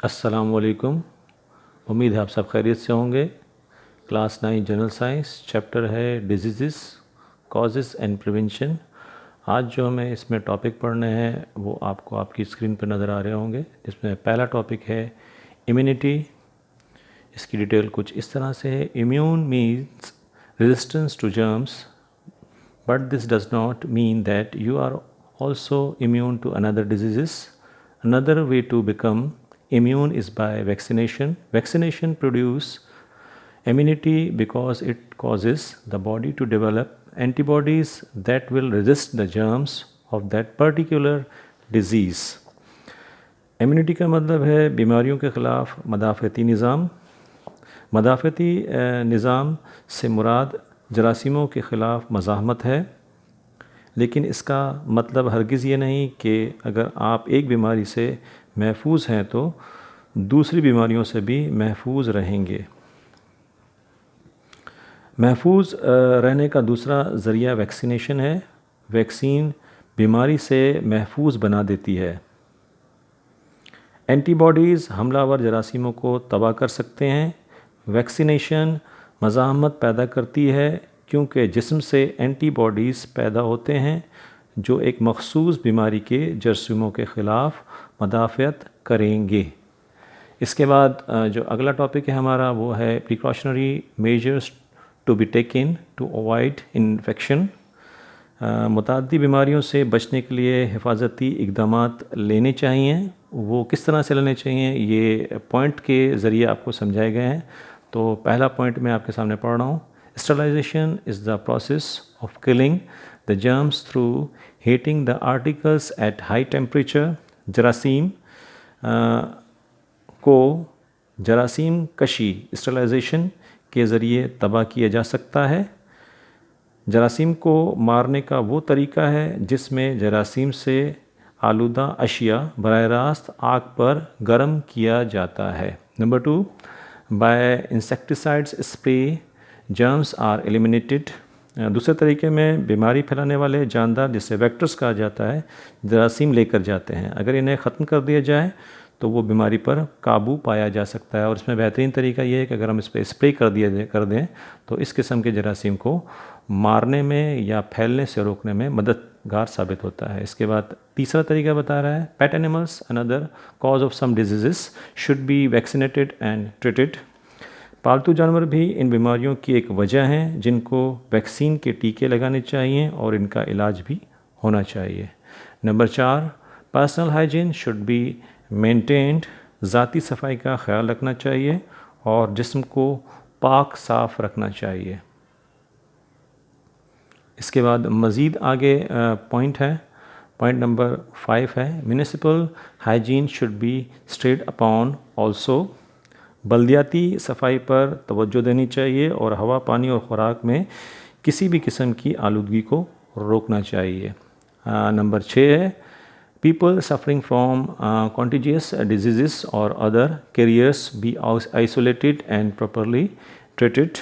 अस्सलामुअलैकुम। उम्मीद है आप सब खैरियत से होंगे। क्लास 9 जनरल साइंस चैप्टर है डिजीज़ कॉजेज़ एंड प्रिवेंशन। आज जो हमें इसमें टॉपिक पढ़ने हैं वो आपको आपकी स्क्रीन पर नज़र आ रहे होंगे। जिसमें पहला टॉपिक है इम्यूनिटी। इसकी डिटेल कुछ इस तरह से है। Immune means resistance to germs, but this does not mean that you are also immune to another diseases. Another way to become immune is by vaccination. Vaccination produce immunity because it causes the body to develop antibodies that will resist the germs of that particular disease. Immunity का मतलब है बीमारियों के ख़िलाफ़ मदाफ़ती निज़ाम। मदाफ़ती निज़ाम से मुराद जरासीमों के ख़िलाफ़ मज़ाहमत है, लेकिन इसका मतलब हरगिज़ ये नहीं कि अगर आप एक बीमारी से महफूज हैं तो दूसरी बीमारियों से भी महफूज रहेंगे। महफूज रहने का दूसरा ज़रिया वैक्सीनेशन है। वैक्सीन बीमारी से महफूज बना देती है। एंटीबॉडीज़ हमलावर जरासीमों को तबाह कर सकते हैं। वैक्सीनेशन मज़ाहमत पैदा करती है क्योंकि जिस्म से एंटीबॉडीज़ पैदा होते हैं जो एक मखसूस बीमारी के जरासीमों के ख़िलाफ़ मदाफ़ियत करेंगे। इसके बाद जो अगला टॉपिक है हमारा वो है precautionary measures to be taken to avoid infection. मुताद्दी बीमारियों से बचने के लिए हिफाजती इक़दामात लेने चाहिए। वो किस तरह से लेने चाहिए ये पॉइंट के ज़रिए आपको समझाए गए हैं। तो पहला पॉइंट मैं आपके सामने पढ़ रहा हूँ। Sterilisation is the process of killing the germs through heating the articles at high temperature. जरासीम को जरासीम कशी स्टरलाइजेशन के ज़रिए तबाह किया जा सकता है। जरासीम को मारने का वो तरीका है जिसमें जरासीम से आलूदा अशिया बराह रास्त आग पर गर्म किया जाता है। Number 2, by insecticides spray germs are eliminated. दूसरे तरीके में बीमारी फैलाने वाले जानदार जिसे वेक्टर्स कहा जाता है जरासीम लेकर जाते हैं। अगर इन्हें ख़त्म कर दिया जाए तो वो बीमारी पर काबू पाया जा सकता है। और इसमें बेहतरीन तरीका ये है कि अगर हम इस पर स्प्रे कर दें तो इस किस्म के जरासीम को मारने में या फैलने से रोकने में मददगार साबित होता है। इसके बाद तीसरा तरीका बता रहा है pet animals another cause of some disease should be vaccinated and treated. पालतू जानवर भी इन बीमारियों की एक वजह हैं जिनको वैक्सीन के टीके लगाने चाहिए और इनका इलाज भी होना चाहिए। Number 4, personal hygiene should be maintained. ज़ाती सफाई का ख्याल रखना चाहिए और जिस्म को पाक साफ़ रखना चाहिए। इसके बाद मज़ीद आगे पॉइंट है। पॉइंट नंबर 5 है municipal hygiene should be stressed upon also. बल्दियाती सफाई पर तवज्जो देनी चाहिए और हवा, पानी और ख़ुराक में किसी भी किस्म की आलूदगी को रोकना चाहिए। नंबर 6 है people suffering from contagious disease और other carriers be isolated and properly treated.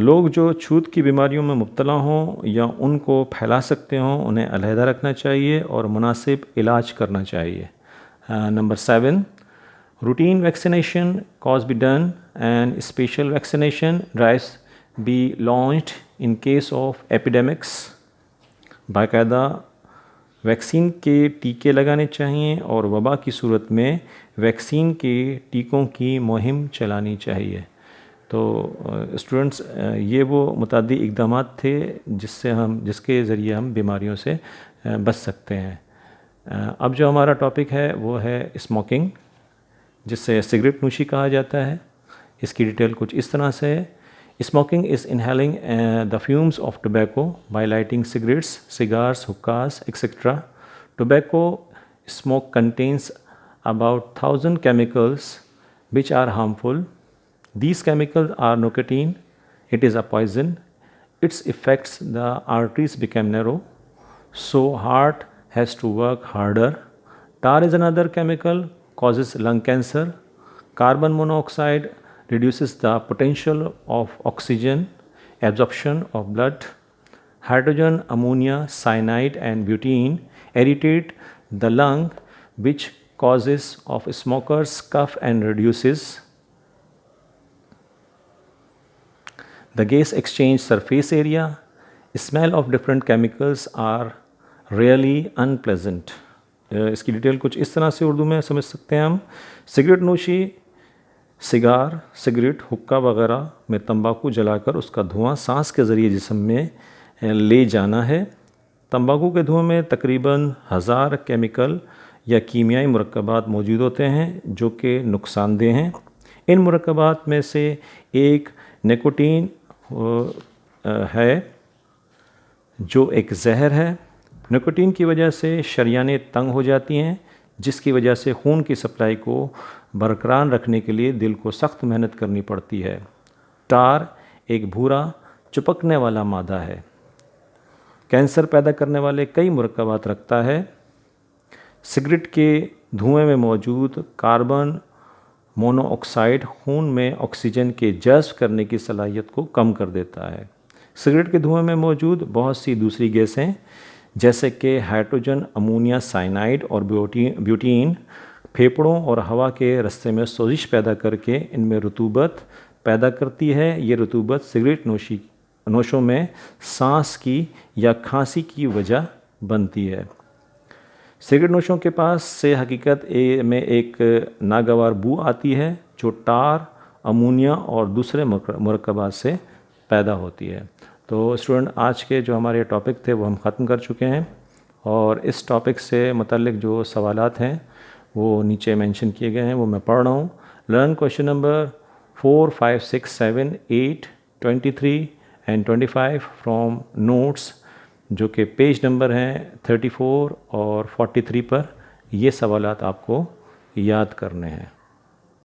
लोग जो छूत की बीमारियों में मुब्तला हों या उनको फैला सकते हों उन्हें अलहदा रखना चाहिए और मुनासिब इलाज करना चाहिए। Number 7, routine vaccination cause be done and special vaccination drives B launched in case of epidemics. बाकायदा वैक्सीन के टीके लगाने चाहिए और वबा की सूरत में वैक्सीन के टीकों की मुहिम चलानी चाहिए। तो स्टूडेंट्स ये वो मुताद्दी इक़दामात थे जिसके ज़रिए हम बीमारियों से बच सकते हैं। अब जो हमारा टॉपिक है वो है स्मोकिंग, जिससे सिगरेट नोशी कहा जाता है। इसकी डिटेल कुछ इस तरह से है। Smoking is inhaling the fumes of tobacco by lighting cigarettes, cigars, hookahs, etc. Tobacco smoke contains about 1,000 chemicals which are harmful. These chemicals are nicotine. It is a poison. Its effects the arteries become narrow, so heart has to work harder. Tar is another chemical causes lung cancer. Carbon monoxide reduces the potential of oxygen absorption of blood. Hydrogen, ammonia, cyanide and butene irritate the lung which causes of smokers cough and reduces the gas exchange surface area. Smell of different chemicals are really unpleasant. इसकी detail कुछ इस तरह से उर्दू में समझ सकते हैं हम। सिगरेट नोशी, सिगार, सिगरेट, हुक्का वगैरह में तंबाकू जलाकर उसका धुआं सांस के ज़रिए जिस्म में ले जाना है। तंबाकू के धुएं में तकरीबन 1000 केमिकल या कीमियाई मुरक्कबात मौजूद होते हैं जो कि नुकसानदेह हैं। इन मुरक्कबात में से एक निकोटीन है जो एक जहर है। निकोटीन की वजह से शरियानें तंग हो जाती हैं, जिसकी वजह से खून की सप्लाई को बरकरार रखने के लिए दिल को सख्त मेहनत करनी पड़ती है। टार एक भूरा चिपकने वाला मादा है, कैंसर पैदा करने वाले कई मुरक्कबात रखता है। सिगरेट के धुएं में मौजूद कार्बन मोनोऑक्साइड खून में ऑक्सीजन के जज़्ब करने की सलाहियत को कम कर देता है। सिगरेट के धुएं में मौजूद बहुत सी दूसरी गैसें जैसे कि हाइड्रोजन, अमोनिया साइनाइड और ब्यूटीन फेफड़ों और हवा के रास्ते में सोजिश पैदा करके इनमें रतूबत पैदा करती है। ये रतूबत सिगरेट नोशों में सांस की या खांसी की वजह बनती है। सिगरेट नोशों के पास से हकीकत में एक नागवार बू आती है जो टार, अमोनिया और दूसरे मुरक्कबात से पैदा होती है। तो स्टूडेंट, आज के जो हमारे टॉपिक थे वो हम ख़त्म कर चुके हैं और इस टॉपिक से मुतल्लिक जो सवालात हैं वो नीचे मेंशन किए गए हैं, वो मैं पढ़ रहा हूँ। Learn question number 4, 5, 6, 7, 8, 23 and 25 from notes जो कि पेज नंबर हैं 34 और 43 पर। ये सवालात आपको याद करने हैं।